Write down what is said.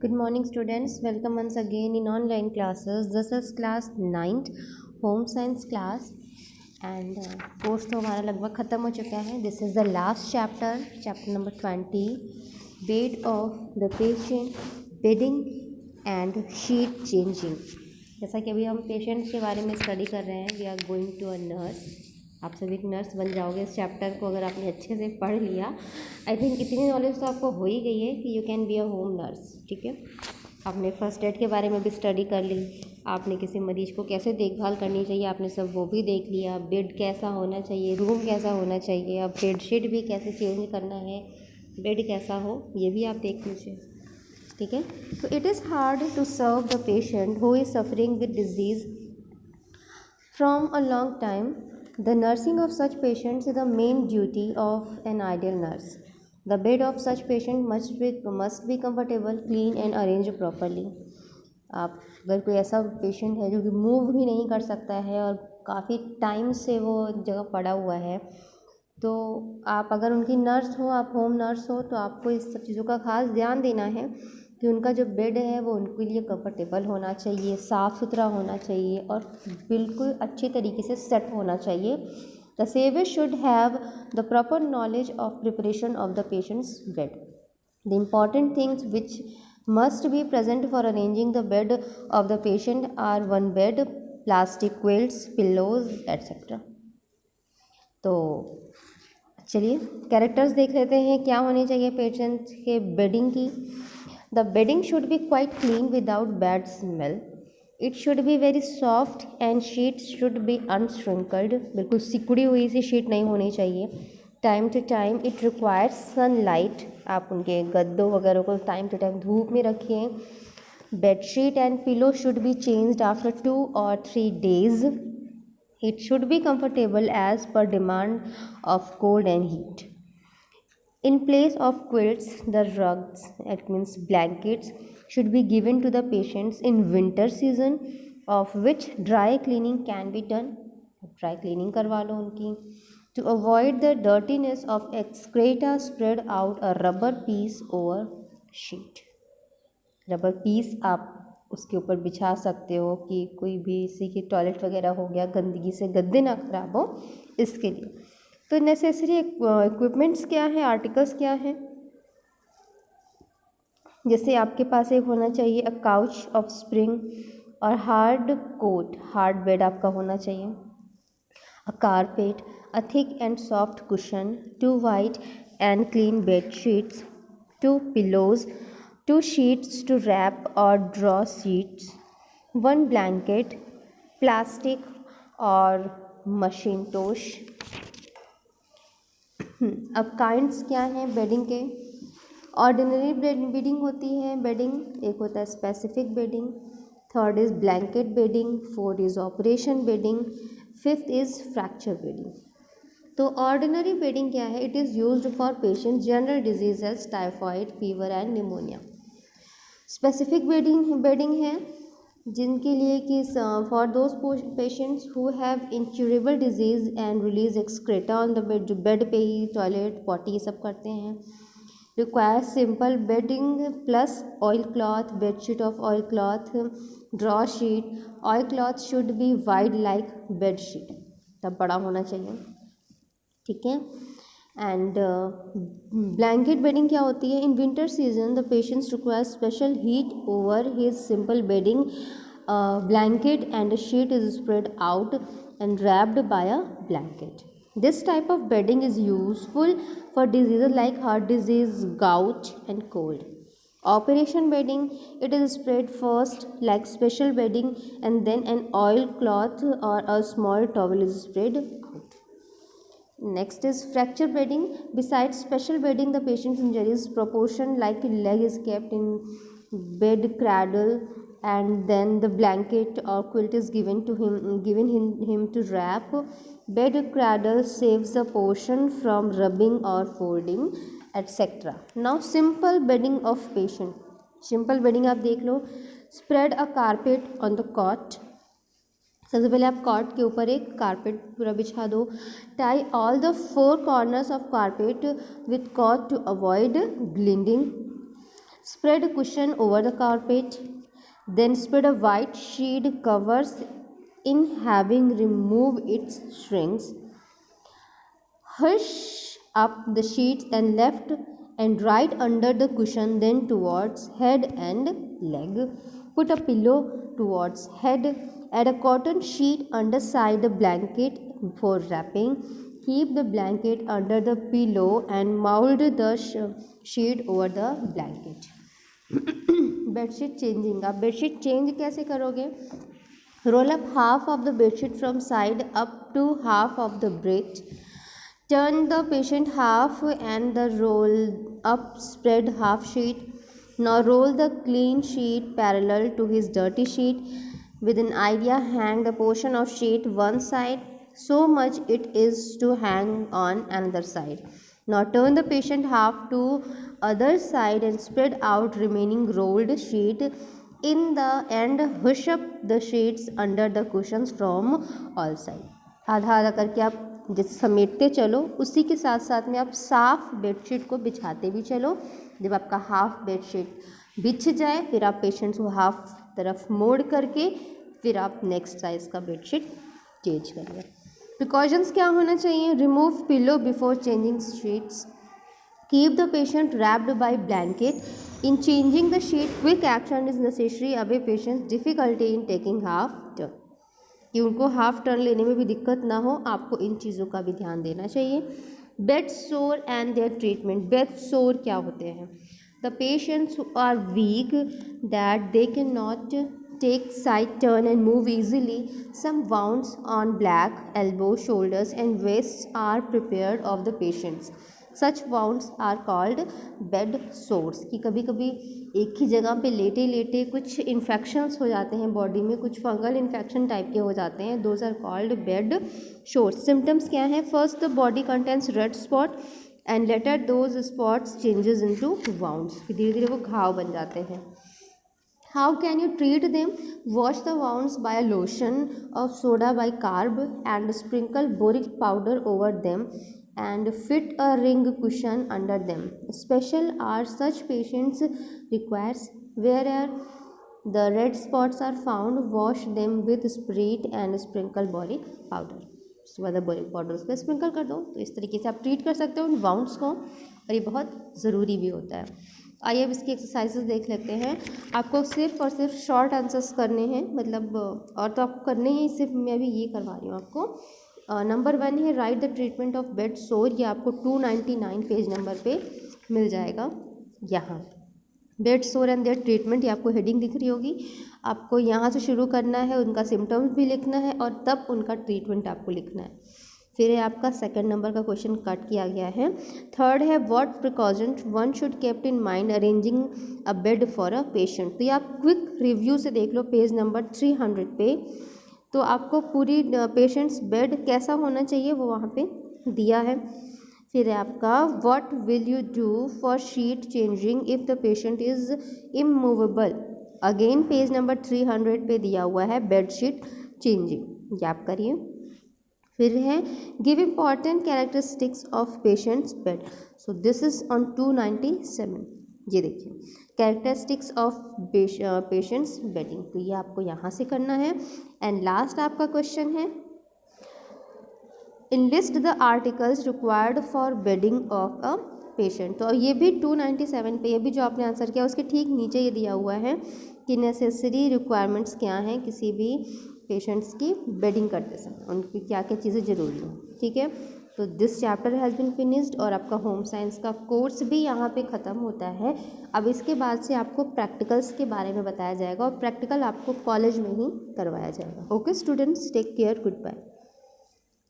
Good morning students, welcome once again in online classes. This is class 9th home science class and course तो हमारा लगभग ख़त्म हो चुका है. This is the last chapter, chapter number 20, bed of the patient, bedding and sheet changing. जैसा कि अभी हम पेशेंट्स के बारे में स्टडी कर रहे हैं, we are going to a nurse. आप सभी एक नर्स बन जाओगे इस चैप्टर को अगर आपने अच्छे से पढ़ लिया. आई थिंक इतनी नॉलेज तो आपको हो ही गई है कि you can be a home nurse. ठीक है, आपने फर्स्ट एड के बारे में भी स्टडी कर ली, आपने किसी मरीज को कैसे देखभाल करनी चाहिए आपने सब वो भी देख लिया, बेड कैसा होना चाहिए, रूम कैसा होना चाहिए, अब बेडशीट भी कैसे चेंज करना है, बेड कैसा हो ये भी आप देख लीजिए. ठीक है, तो it is hard to serve the patient who is suffering with disease from a long time. The nursing of such patients is the main duty of an ideal nurse. The bed of such patient must be comfortable, clean and arranged properly. आप अगर कोई ऐसा patient है जो कि move भी नहीं कर सकता है और काफ़ी टाइम से वो जगह पड़ा हुआ है, तो आप अगर उनकी नर्स हो, आप होम नर्स हो, तो आपको इस सब चीज़ों का खास ध्यान देना है कि उनका जो बेड है वो उनके लिए कंफर्टेबल होना चाहिए, साफ़ सुथरा होना चाहिए और बिल्कुल अच्छे तरीके से सेट होना चाहिए. The server should have the proper knowledge of preparation of the patient's bed. The important things which must be present for arranging the bed of the patient are one bed, plastic quilts, pillows etc. तो चलिए characters देख लेते हैं क्या होनी चाहिए patient के bedding की. The bedding should be quite clean without bad smell. It should be very soft and sheet should be unwrinkled. बिल्कुल सिकुड़ी हुई सी शीट नहीं होनी चाहिए. Time to time it requires sunlight. आप उनके गद्दों वगैरह को टाइम टू टाइम धूप में रखिए. Bedsheet and pillow should be changed after 2 or 3 days. It should be comfortable as per demand of cold and heat. In place of quilts, the rugs, that means blankets, should be given to the patients in winter season, of which dry cleaning can be done. Dry cleaning करवा लो उनकी. To avoid the dirtiness of excreta, spread out a rubber piece over sheet. Rubber piece आप उसके ऊपर बिछा सकते हो कि कोई भी इसी की टॉयलेट वगैरह हो गया, गंदगी से गद्दे ना खराब हो इसके लिए. तो नेसेसरी इक्विपमेंट्स क्या है, आर्टिकल्स क्या हैं, जैसे आपके पास एक होना चाहिए अ काउच ऑफ स्प्रिंग और हार्ड कोट, हार्ड बेड आपका होना चाहिए. अ carpet, a thick and soft cushion, 2 white and clean bed sheets, 2 pillows, 2 sheets to wrap or draw sheets, 1 blanket, plastic और मशीनतोश. अब काइंड्स क्या हैं बेडिंग के. ऑर्डिनरी बेडिंग होती है बेडिंग, एक होता है specific bedding, third is blanket bedding, fourth is operation bedding, fifth is fracture bedding. तो ऑर्डिनरी बेडिंग क्या है, it is used for patient general diseases typhoid fever and pneumonia. Specific bedding है जिनके लिए कि for those patients who have incurable disease and release excreta on the bed, जो bed पे ही टॉयलेट पॉटी ये सब करते हैं. Require simple bedding plus oil cloth, bedsheet of oil cloth, draw sheet. Oil cloth should be wide like bed sheet, तब बड़ा होना चाहिए. ठीक है. एंड ब्लैंकेट बेडिंग क्या होती है, in winter season the patients require special heat over his simple bedding blanket and a sheet is spread out and wrapped by a blanket. This type of bedding is useful for diseases like heart disease, gout and cold. Operation bedding, it is spread first like special bedding and then an oil cloth or a small towel is spread out. Next is fracture bedding. Besides special bedding, the patient's injuries proportion like leg is kept in bed cradle and then the blanket or quilt is given him to wrap. Bed cradle saves the portion from rubbing or folding etc. Now simple bedding of patient. Simple bedding आप देख लो. Spread a carpet on the cot. सबसे पहले आप cot के ऊपर एक carpet पूरा बिछा दो. Tie all the 4 corners of carpet with cot to avoid gliding. Spread a cushion over the carpet. Then spread a white sheet covers in having removed its strings. Hush up the sheets and left and right under the cushion, then towards head and leg. Put a pillow towards head. Add a cotton sheet underside the blanket before wrapping. Keep the blanket under the pillow and mold the sheet over the blanket. Bedsheet changing. आप bedsheet change कैसे करोगे? Roll up half of the bedsheet from side up to half of the breadth. Turn the patient half and the roll up spread half sheet. Now roll the clean sheet parallel to his dirty sheet. With an idea, hang the portion of sheet one side, so much it is to hang on another side. Now turn the patient half to other side and spread out remaining rolled sheet in the end. Hush up the sheets under the cushions from all side. आधा आधा करके आप जैसे समेटते चलो, उसी के साथ साथ में आप साफ बेडशीट को बिछाते भी चलो. जब आपका हाफ बेडशीट बिछ जाए फिर आप पेशेंट्स को हाफ तरफ मोड़ करके फिर आप नेक्स्ट साइज का बेडशीट चेंज करिए. प्रिकॉशंस क्या होना चाहिए? Remove pillow before changing sheets. Keep the patient wrapped by blanket. In changing the sheet quick action is necessary. Away patients difficulty in taking half turn. कि उनको half turn लेने में भी दिक्कत ना हो, आपको इन चीज़ों का भी ध्यान देना चाहिए. बेड सोर एंड देयर ट्रीटमेंट. बेड सोर क्या होते हैं? The patients are weak that they can not take side turn and move easily. Some wounds on back, elbow, shoulders and wrists are prepared of the patients. Such wounds are called bed sores. कि कभी कभी एक ही जगह पे लेटे लेटे कुछ infections हो जाते हैं बॉडी में, कुछ फंगल इन्फेक्शन टाइप के हो जाते हैं. Those are called bed sores. Symptoms क्या हैं? First the body contents red spot and later those spots changes into wounds. धीरे धीरे वो घाव बन जाते हैं. How can you treat them? Wash the wounds by a lotion of soda bicarb and sprinkle boric powder over them and fit a ring cushion under them. Special are such patients requires where the red spots are found. Wash them with spirit and sprinkle boric powder. उसके बाद boric powder उस पर sprinkle कर दो. तो इस तरीके से आप ट्रीट कर सकते हो उन वाउंड्स को, और ये बहुत ज़रूरी भी होता है. आइए अब इसकी एक्सरसाइजेस देख लेते हैं. आपको सिर्फ और सिर्फ शॉर्ट आंसर्स करने हैं, मतलब और तो आपको करने ही, सिर्फ मैं भी ये करवा रही हूँ आपको. नंबर 1 है right the treatment of bed सोर. ये आपको 299 पेज नंबर पे मिल जाएगा. यहाँ बेड सोर एंड देयर ट्रीटमेंट, ये आपको हेडिंग दिख रही होगी. आपको यहाँ से शुरू करना है, उनका सिम्टम्स भी लिखना है और तब उनका ट्रीटमेंट आपको लिखना है. फिर है आपका सेकंड नंबर का क्वेश्चन कट किया गया है. थर्ड है what precaution one should kept in mind arranging a bed for a patient. तो ये आप क्विक रिव्यू से देख लो पेज नंबर 300 पे. तो आपको पूरी पेशेंट्स बेड कैसा होना चाहिए वो वहाँ पे दिया है. फिर है आपका what will you do for sheet changing if the patient is immovable. Again page number 300 पे दिया हुआ है बेड शीट चेंजिंग, ये आप करिए. फिर है give important characteristics of patients bed. So this is on 297. ये देखिए कैरेक्टरिस्टिक्स ऑफ पेशेंट्स बेडिंग, तो ये आपको यहाँ से करना है. एंड लास्ट आपका क्वेश्चन है enlist the articles required for bedding of a patient. तो ये भी 297 पे, ये भी जो आपने आंसर किया उसके ठीक नीचे ये दिया हुआ है कि नेसेसरी रिक्वायरमेंट्स क्या हैं किसी भी पेशेंट्स की बेडिंग करते समय, उनकी क्या क्या चीज़ें ज़रूरी हैं. ठीक है, तो this chapter has been finished और आपका होम साइंस का कोर्स भी यहाँ पे ख़त्म होता है. अब इसके बाद से आपको प्रैक्टिकल्स के बारे में बताया जाएगा और प्रैक्टिकल आपको कॉलेज में ही करवाया जाएगा. Okay students, take care, good bye.